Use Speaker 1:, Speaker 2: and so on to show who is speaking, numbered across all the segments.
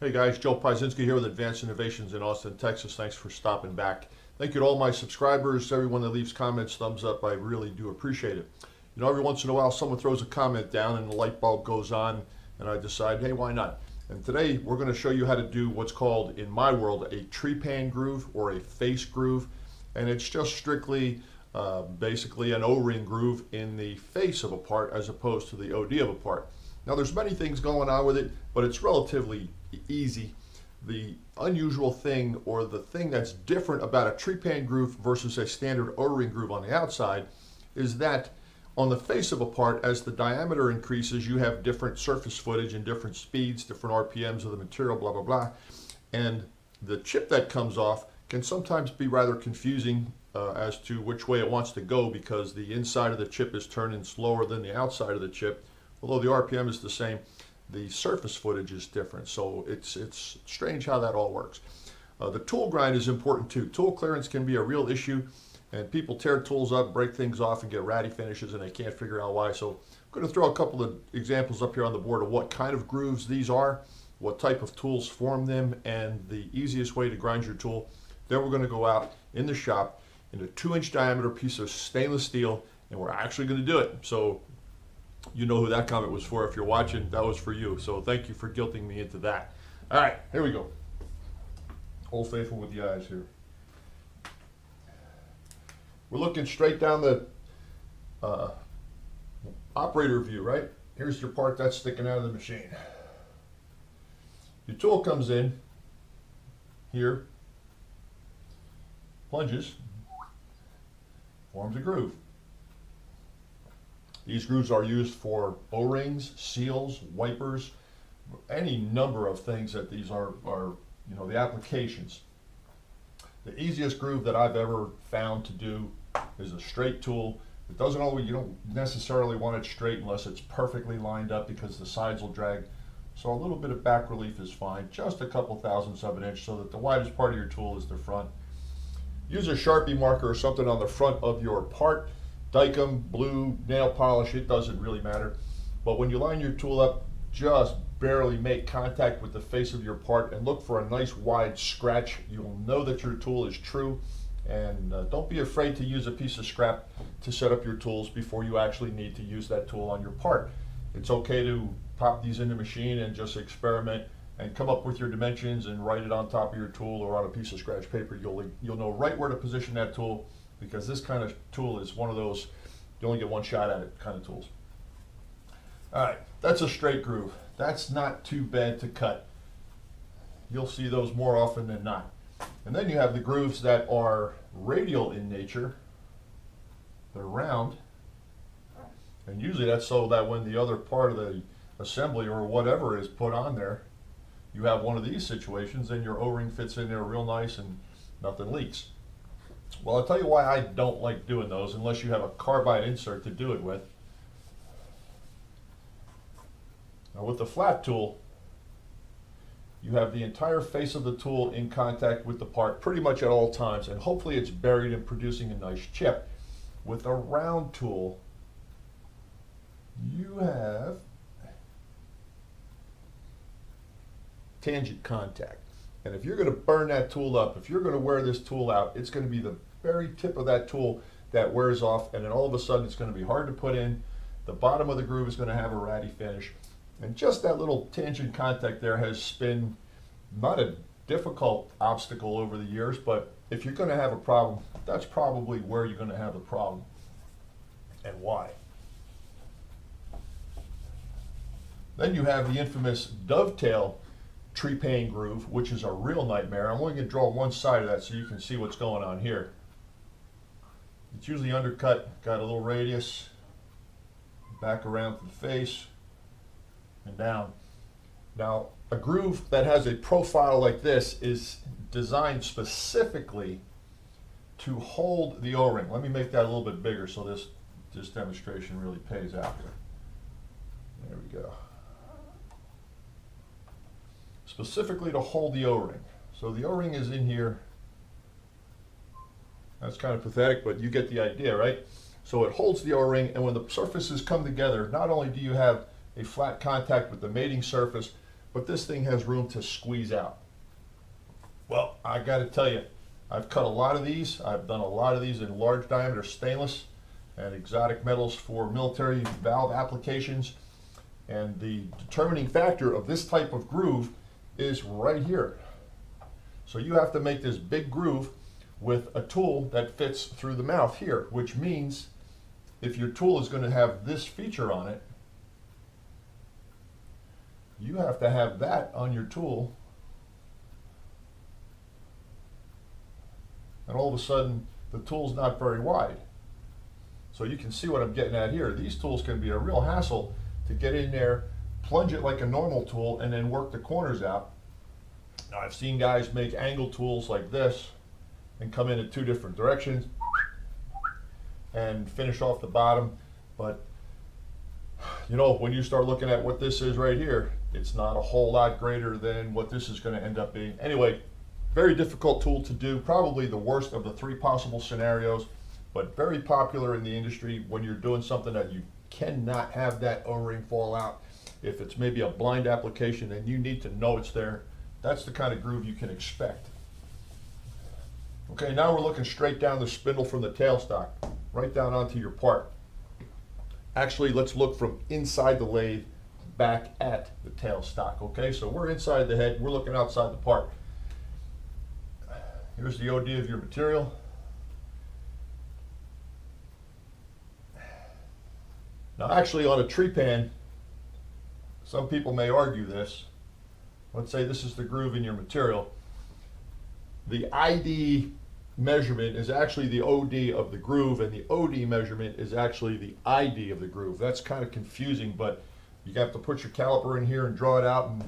Speaker 1: Hey guys, Joe Piezinski here with Advanced Innovations in Austin, Texas. Thanks for stopping back. Thank you to all my subscribers, everyone that leaves comments, thumbs up. I really do appreciate it. You know, every once in a while someone throws a comment down and the light bulb goes on and I decide, hey, why not? And today we're going to show you how to do what's called, in my world, a trepan groove or a face groove. And it's just strictly basically an O-ring groove in the face of a part as opposed to the OD of a part. Now there's many things going on with it, but it's relatively easy. The unusual thing, or the thing that's different about a trepan groove versus a standard O-ring groove on the outside, is that on the face of a part, as the diameter increases, you have different surface footage and different speeds, different RPMs of the material, blah, blah, blah. And the chip that comes off can sometimes be rather confusing as to which way it wants to go, because the inside of the chip is turning slower than the outside of the chip. Although the RPM is the same, the surface footage is different. So it's strange how that all works. The tool grind is important too. Tool clearance can be a real issue, and people tear tools up, break things off, and get ratty finishes, and they can't figure out why. So I'm going to throw a couple of examples up here on the board of what kind of grooves these are, what type of tools form them, and the easiest way to grind your tool. Then we're going to go out in the shop in a 2-inch diameter piece of stainless steel, and we're actually going to do it. So you know who that comment was for. If you're watching, that was for you. So thank you for guilting me into that. All right, here we go. Old Faithful with the eyes here. We're looking straight down the operator view, right? Here's your part that's sticking out of the machine. Your tool comes in here, plunges, forms a groove. These grooves are used for O-rings, seals, wipers, any number of things that these are you know, the applications. The easiest groove that I've ever found to do is a straight tool. It doesn't always, you don't necessarily want it straight unless it's perfectly lined up, because the sides will drag. So a little bit of back relief is fine, just a couple thousandths of an inch, so that the widest part of your tool is the front. Use a Sharpie marker or something on the front of your part. Dykem, blue, nail polish, it doesn't really matter. But when you line your tool up, just barely make contact with the face of your part and look for a nice wide scratch. You'll know that your tool is true. And don't be afraid to use a piece of scrap to set up your tools before you actually need to use that tool on your part. It's okay to pop these in the machine and just experiment and come up with your dimensions and write it on top of your tool or on a piece of scratch paper. You'll know right where to position that tool, because this kind of tool is one of those, you only get one shot at it kind of tools. All right, that's a straight groove. That's not too bad to cut. You'll see those more often than not. And then you have the grooves that are radial in nature. They're round. And usually that's so that when the other part of the assembly or whatever is put on there, you have one of these situations, and your O-ring fits in there real nice and nothing leaks. Well, I'll tell you why I don't like doing those unless you have a carbide insert to do it with. Now with the flat tool, you have the entire face of the tool in contact with the part pretty much at all times, and hopefully it's buried in producing a nice chip. With a round tool, you have tangent contact. And if you're going to burn that tool up, if you're going to wear this tool out, it's going to be the very tip of that tool that wears off, and then all of a sudden it's going to be hard to put in. The bottom of the groove is going to have a ratty finish. And just that little tangent contact there has been not a difficult obstacle over the years, but if you're going to have a problem, that's probably where you're going to have a problem. And why? Then you have the infamous dovetail trepan groove, which is a real nightmare. I'm only going to draw one side of that so you can see what's going on here. It's usually undercut, got a little radius, back around to the face, and down. Now, a groove that has a profile like this is designed specifically to hold the O-ring. Let me make that a little bit bigger so this demonstration really pays out here. There we go. Specifically to hold the O-ring. So the O-ring is in here. That's kind of pathetic, but you get the idea, right? So it holds the O-ring, and when the surfaces come together, not only do you have a flat contact with the mating surface, but this thing has room to squeeze out. Well, I got to tell you, I've cut a lot of these. I've done a lot of these in large diameter stainless and exotic metals for military valve applications. And the determining factor of this type of groove is right here. So you have to make this big groove with a tool that fits through the mouth here, which means if your tool is going to have this feature on it, you have to have that on your tool. And all of a sudden, the tool's not very wide. So you can see what I'm getting at here. These tools can be a real hassle to get in there, plunge it like a normal tool, and then work the corners out. Now, I've seen guys make angle tools like this and come in 2 different directions and finish off the bottom. But, you know, when you start looking at what this is right here, it's not a whole lot greater than what this is going to end up being. Anyway, very difficult tool to do, probably the worst of the 3 possible scenarios, but very popular in the industry when you're doing something that you cannot have that O-ring fall out. If it's maybe a blind application and you need to know it's there, that's the kind of groove you can expect. Okay, now we're looking straight down the spindle from the tailstock, right down onto your part. Actually, let's look from inside the lathe back at the tailstock. Okay, so we're inside the head, we're looking outside the part. Here's the OD of your material. Now actually on a Trepan, some people may argue this. Let's say this is the groove in your material. The ID measurement is actually the OD of the groove, and the OD measurement is actually the ID of the groove. That's kind of confusing, but you have to put your caliper in here and draw it out and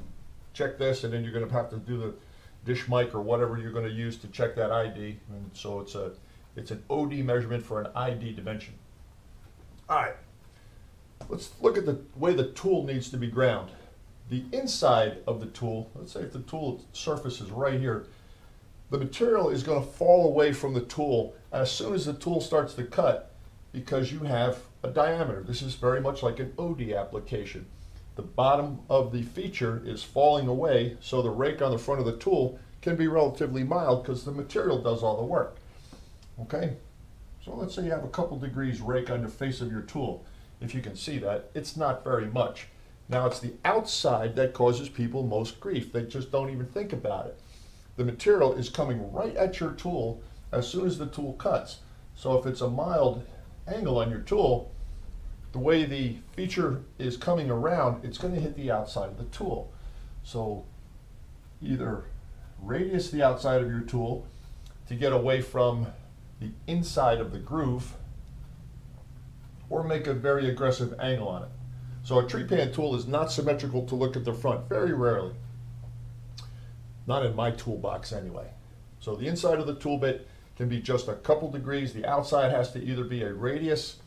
Speaker 1: check this, and then you're going to have to do the dish mic or whatever you're going to use to check that ID. And so it's an OD measurement for an ID dimension. All right, let's look at the way the tool needs to be ground. The inside of the tool, let's say if the tool surface is right here, the material is going to fall away from the tool as soon as the tool starts to cut, because you have a diameter. This is very much like an OD application. The bottom of the feature is falling away, so the rake on the front of the tool can be relatively mild because the material does all the work. Okay, so let's say you have a couple degrees rake on the face of your tool. If you can see that, it's not very much. Now it's the outside that causes people most grief. They just don't even think about it. The material is coming right at your tool as soon as the tool cuts. So if it's a mild angle on your tool, the way the feature is coming around, it's going to hit the outside of the tool. So either radius the outside of your tool to get away from the inside of the groove, or make a very aggressive angle on it. So a Trepan tool is not symmetrical to look at the front, very rarely. Not in my toolbox anyway. So the inside of the tool bit can be just a couple degrees. The outside has to either be a radius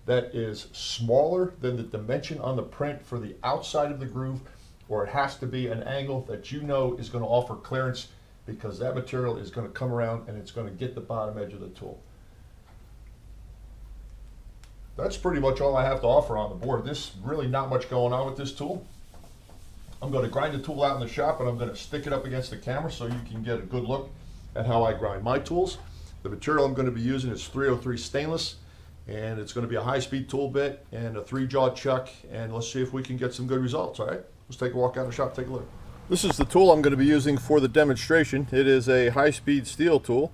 Speaker 1: that is smaller than the dimension on the print for the outside of the groove, or it has to be an angle that you know is going to offer clearance, because that material is going to come around and it's going to get the bottom edge of the tool. That's pretty much all I have to offer on the board. There's really not much going on with this tool. I'm going to grind the tool out in the shop, and I'm going to stick it up against the camera so you can get a good look at how I grind my tools. The material I'm going to be using is 303 stainless, and it's going to be a high-speed tool bit and a 3-jaw chuck, and let's see if we can get some good results. All right, let's take a walk out of the shop, take a look. This is the tool I'm going to be using for the demonstration. It is a high-speed steel tool,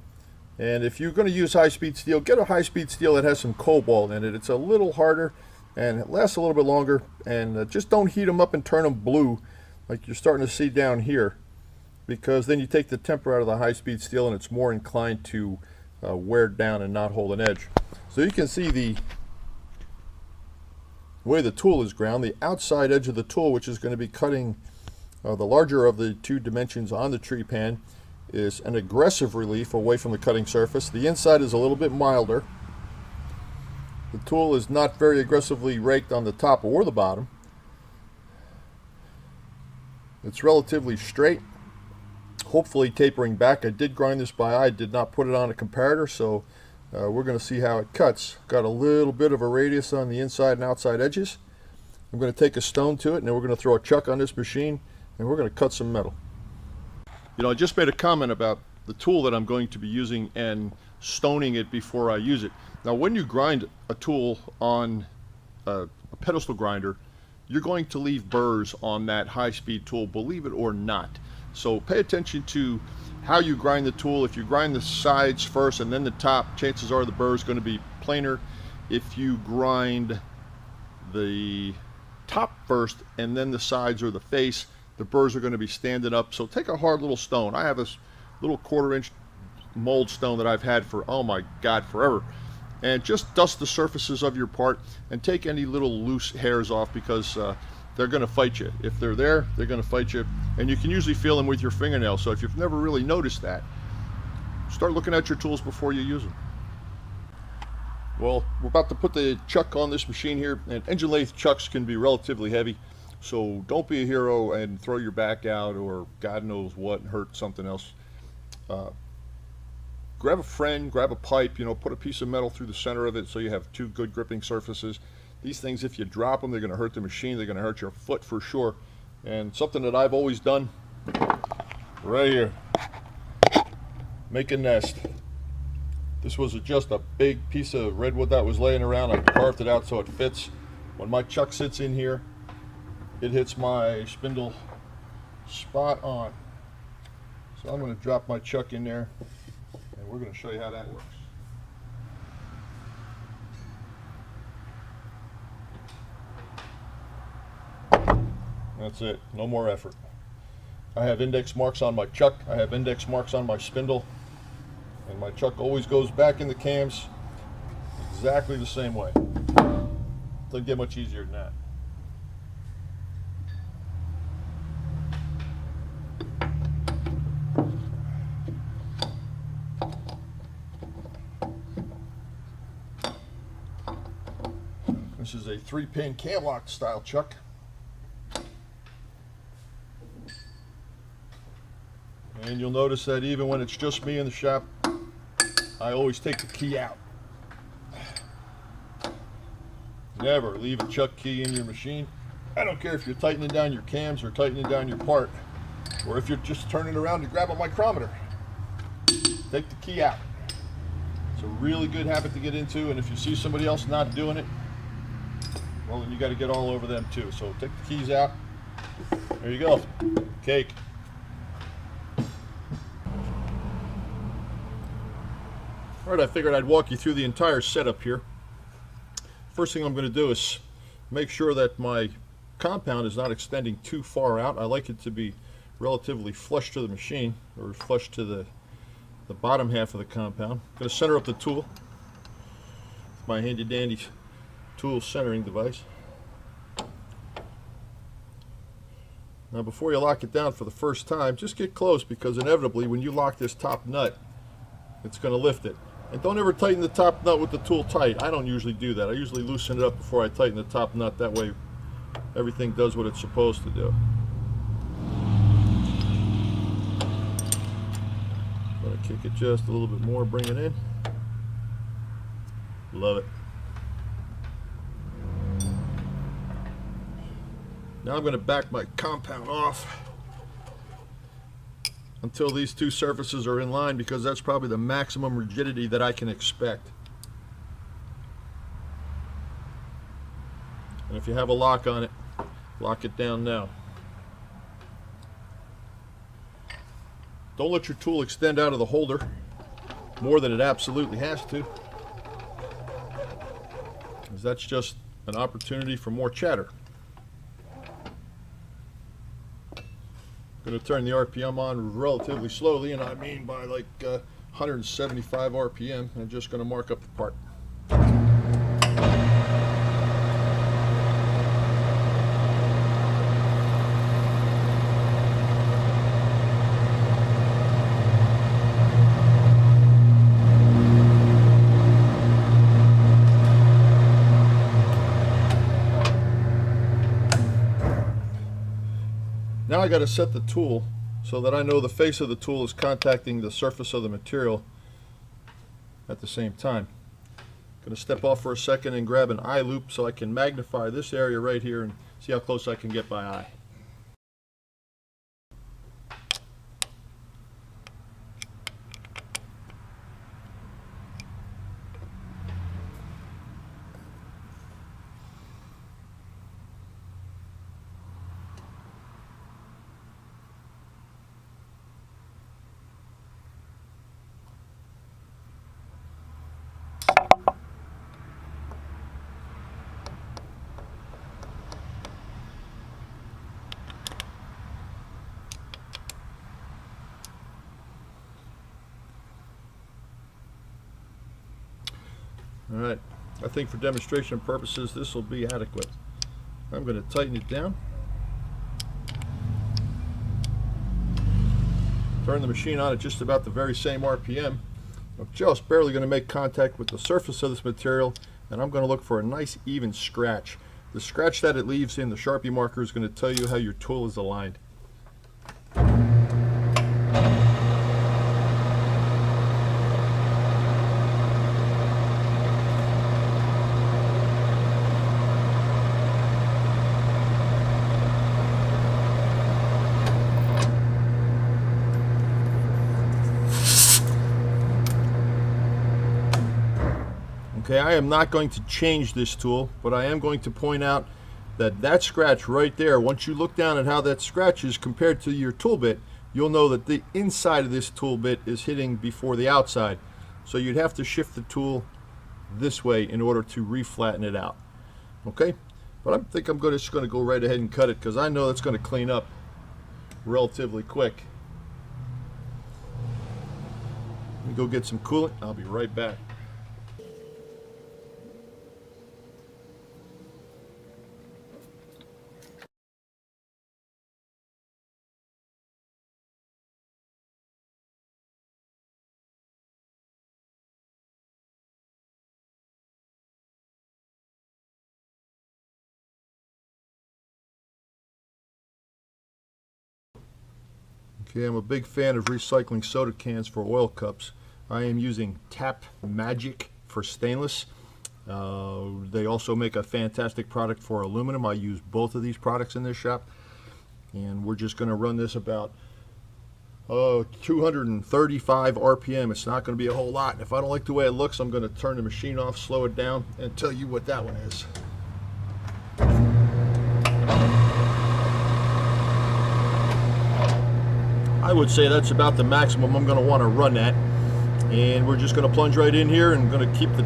Speaker 1: and if you're going to use high-speed steel, get a high-speed steel that has some cobalt in it. It's a little harder and it lasts a little bit longer, and just don't heat them up and turn them blue like you're starting to see down here, because then you take the temper out of the high-speed steel and it's more inclined to wear down and not hold an edge. So you can see the way the tool is ground. The outside edge of the tool, which is going to be cutting the larger of the 2 dimensions on the Trepan, is an aggressive relief away from the cutting surface. The inside is a little bit milder. The tool is not very aggressively raked on the top or the bottom. It's relatively straight, hopefully tapering back. I did grind this by eye, did not put it on a comparator, so we're going to see how it cuts. Got a little bit of a radius on the inside and outside edges. I'm going to take a stone to it, and then we're going to throw a chuck on this machine and we're going to cut some metal. You know, I just made a comment about the tool that I'm going to be using and stoning it before I use it. Now, when you grind a tool on a pedestal grinder, you're going to leave burrs on that high-speed tool, believe it or not. So pay attention to how you grind the tool. If you grind the sides first and then the top, chances are the burr is going to be plainer. If you grind the top first and then the sides or the face, the burrs are going to be standing up. So take a hard little stone. I have this little 1/4-inch mold stone that I've had for, oh my God, forever. And just dust the surfaces of your part and take any little loose hairs off, because they're going to fight you. If they're there, they're going to fight you. And you can usually feel them with your fingernail. So if you've never really noticed that, start looking at your tools before you use them. Well, we're about to put the chuck on this machine here, and engine lathe chucks can be relatively heavy. So don't be a hero and throw your back out or God knows what and hurt something else. Grab a friend, grab a pipe, you know, put a piece of metal through the center of it so you have two good gripping surfaces. These things, if you drop them, they're going to hurt the machine. They're going to hurt your foot for sure. And something that I've always done, right here, make a nest. This was just a big piece of redwood that was laying around. I carved it out so it fits. When my chuck sits in here, it hits my spindle spot on. So I'm going to drop my chuck in there, and we're going to show you how that works. That's it, no more effort. I have index marks on my chuck, I have index marks on my spindle, and my chuck always goes back in the cams exactly the same way. Doesn't get much easier than that. This is a 3-pin cam lock style chuck. And you'll notice that even when it's just me in the shop, I always take the key out. Never leave a chuck key in your machine. I don't care if you're tightening down your cams or tightening down your part, or if you're just turning around to grab a micrometer. Take the key out. It's a really good habit to get into, and if you see somebody else not doing it, well, then you got to get all over them too. So take the keys out. There you go. Cake. All right, I figured I'd walk you through the entire setup here. First thing I'm going to do is make sure that my compound is not extending too far out. I like it to be relatively flush to the machine, or flush to the bottom half of the compound. I'm going to center up the tool with my handy dandy tool centering device. Now before you lock it down for the first time, just get close, because inevitably when you lock this top nut, it's going to lift it. And don't ever tighten the top nut with the tool tight. I don't usually do that. I usually loosen it up before I tighten the top nut. That way everything does what it's supposed to do. Gonna kick it just a little bit more, bring it in. Love it. Now I'm going to back my compound off until these two surfaces are in line, because that's probably the maximum rigidity that I can expect. And if you have a lock on it, lock it down now. Don't let your tool extend out of the holder more than it absolutely has to, because that's just an opportunity for more chatter. Going to turn the RPM on relatively slowly, and I mean by like 175 RPM. I'm just going to mark up the part. Now I got to set the tool so that I know the face of the tool is contacting the surface of the material at the same time. Going to step off for a second and grab an eye loop so I can magnify this area right here and see how close I can get my eye. All right, I think for demonstration purposes this will be adequate. I'm going to tighten it down. Turn the machine on at just about the very same RPM. I'm just barely going to make contact with the surface of this material, and I'm going to look for a nice even scratch. The scratch that it leaves in the Sharpie marker is going to tell you how your tool is aligned. Okay, I am not going to change this tool, but I am going to point out that that scratch right there, once you look down at how that scratch is compared to your tool bit, you'll know that the inside of this tool bit is hitting before the outside. So you'd have to shift the tool this way in order to reflatten it out. Okay, but I think I'm just going to go right ahead and cut it because I know that's going to clean up relatively quick. Let me go get some coolant. I'll be right back. Okay, I'm a big fan of recycling soda cans for oil cups. I am using Tap Magic for stainless. They also make a fantastic product for aluminum. I use both of these products in this shop. And we're just going to run this about 235 RPM. It's not going to be a whole lot. If I don't like the way it looks, I'm going to turn the machine off, slow it down, and tell you what that one is. I would say that's about the maximum I'm going to want to run at. And we're just going to plunge right in here and going to keep the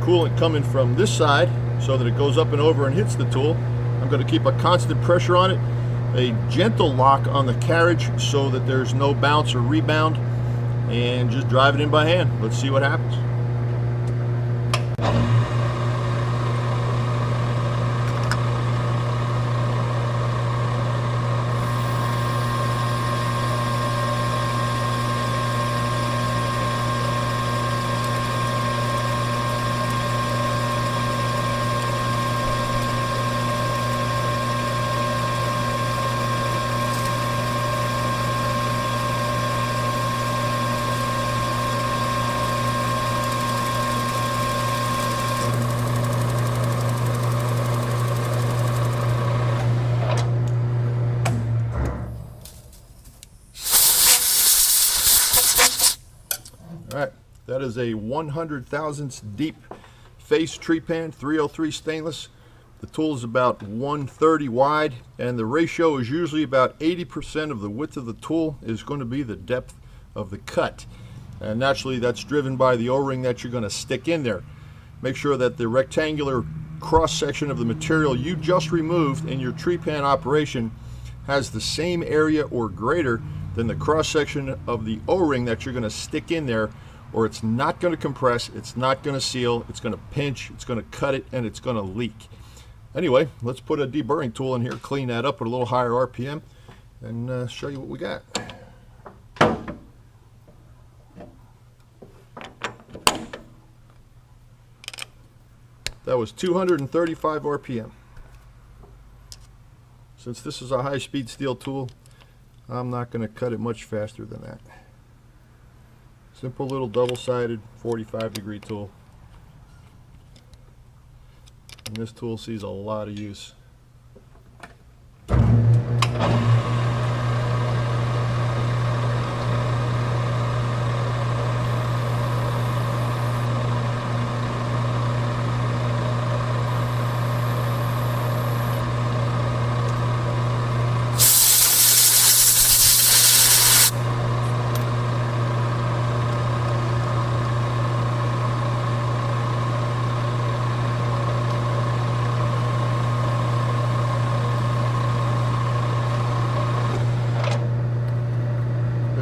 Speaker 1: coolant coming from this side so that it goes up and over and hits the tool. I'm going to keep a constant pressure on it, a gentle lock on the carriage so that there's no bounce or rebound, and just drive it in by hand. Let's see what happens. Alright, that is a 100 thousandths deep face Trepan 303 stainless. The tool is about 130 wide, and the ratio is usually about 80% of the width of the tool is going to be the depth of the cut. And naturally that's driven by the O-ring that you're going to stick in there. Make sure that the rectangular cross section of the material you just removed in your Trepan operation has the same area or greater than the cross section of the O-ring that you're going to stick in there, or it's not going to compress, it's not going to seal, it's going to pinch, it's going to cut it, and it's going to leak. Anyway, let's put a deburring tool in here, clean that up at a little higher RPM, and show you what we got. That was 235 RPM. Since this is a high-speed steel tool, I'm not going to cut it much faster than that. Simple little double-sided 45-degree tool. And this tool sees a lot of use.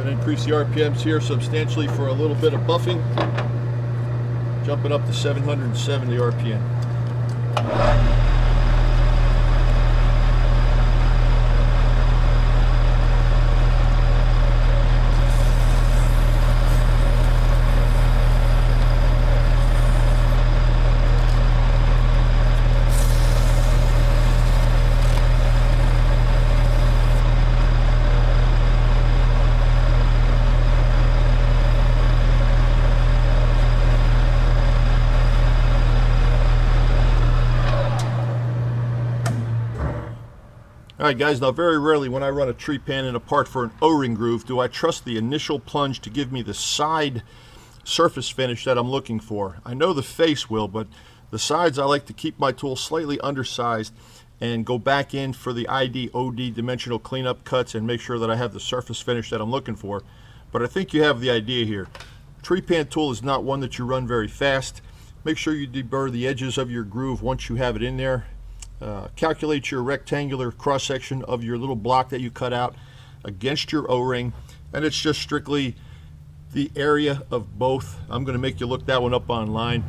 Speaker 1: Increase the RPMs here substantially for a little bit of buffing. jumping up to 770 RPM. Alright guys, now very rarely when I run a Trepan in a part for an O-ring groove do I trust the initial plunge to give me the side surface finish that I'm looking for. I know the face will, but the sides I like to keep my tool slightly undersized and go back in for the ID, OD dimensional cleanup cuts and make sure that I have the surface finish that I'm looking for. But I think you have the idea here. Trepan tool is not one that you run very fast. Make sure you deburr the edges of your groove once you have it in there. Calculate your rectangular cross section of your little block that you cut out against your O-ring, and it's just strictly the area of both. I'm going to make you look that one up online,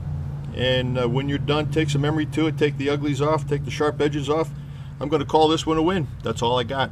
Speaker 1: and when you're done, take some emery to it, take the uglies off, take the sharp edges off. I'm going to call this one a win. That's all I got.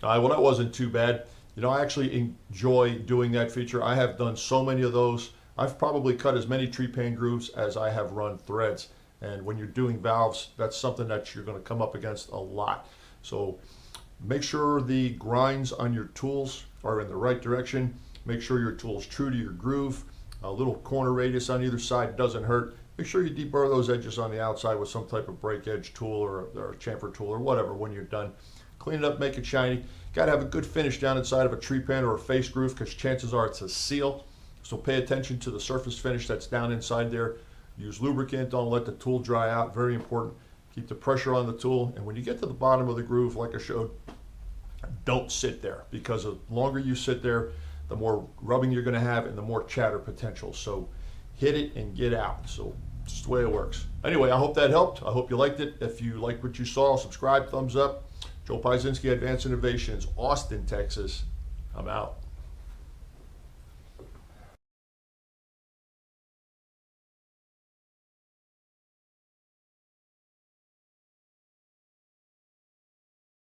Speaker 1: Well, that wasn't too bad. You know, I actually enjoy doing that feature. I have done so many of those. I've probably cut as many Trepan grooves as I have run threads. And when you're doing valves, that's something that you're going to come up against a lot. So make sure the grinds on your tools are in the right direction. Make sure your tool's true to your groove. A little corner radius on either side doesn't hurt. Make sure you deburr those edges on the outside with some type of break edge tool or a chamfer tool or whatever when you're done. Clean it up, make it shiny. Got to have a good finish down inside of a Trepan or a face groove because chances are it's a seal. So pay attention to the surface finish that's down inside there. Use lubricant, don't let the tool dry out, very important. Keep the pressure on the tool, and when you get to the bottom of the groove, like I showed, don't sit there, because the longer you sit there, the more rubbing you're gonna have and the more chatter potential. So hit it and get out. So it's the way it works. Anyway, I hope that helped. I hope you liked it. If you liked what you saw, subscribe, thumbs up. Joe Piezinski, Advanced Innovations, Austin, Texas. I'm out.